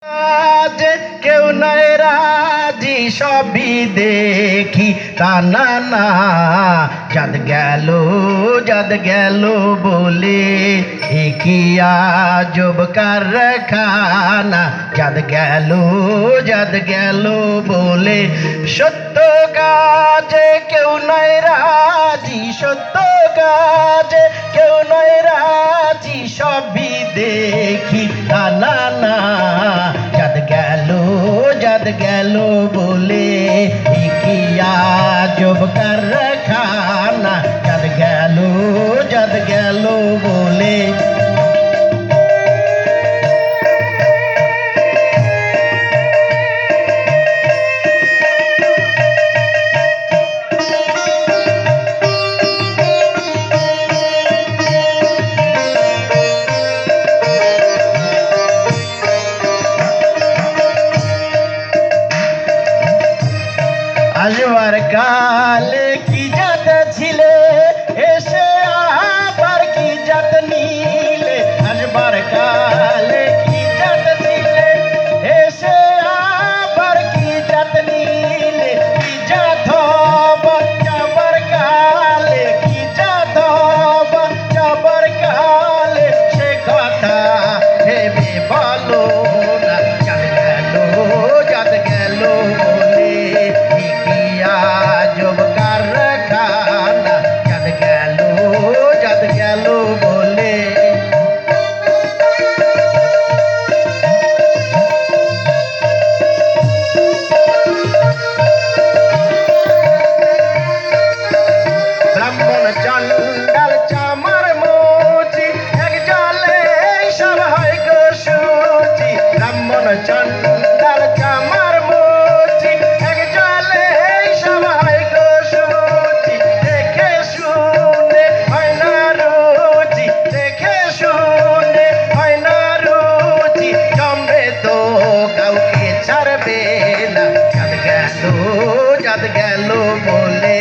আজ কেউ নাই রাজি সবই দেখি তা না না যাদ গেল বলে কি আজব কারখানা যাদ গেল বলে সত্য কাজে কেউ নাই রাজি সত্য কাজে কেউ নাই রাজি সবই দেখি তা না না যাদ গেল বলে কি আজব কারখানা যাদ গেল বলে আসবার কালে কি জাত ছিলে এসে আবার কি জাত নিলে আসবার কালে কি জাত ছিলে এসে আবার কি জাত নিলে কি জাত যাবার কালে কি জাত যাবার কালে সে কথা ভেবে বলো না যাদ গেল বলে আজব কারখানা যাদ গেল বলে ব্রাহ্মণ চণ্ডাল চামার মুচি এক জলে সব হয় গো সুচি ব্রাহ্মণ চণ্ডাল চামার মুচি এক জলে সব হয় গো সুচি দেখে শুনে হয় না রুচি দেখে শুনে হয় না রুচি জমবে তো কাউকে ছাড়বে না যাদ গেল বলে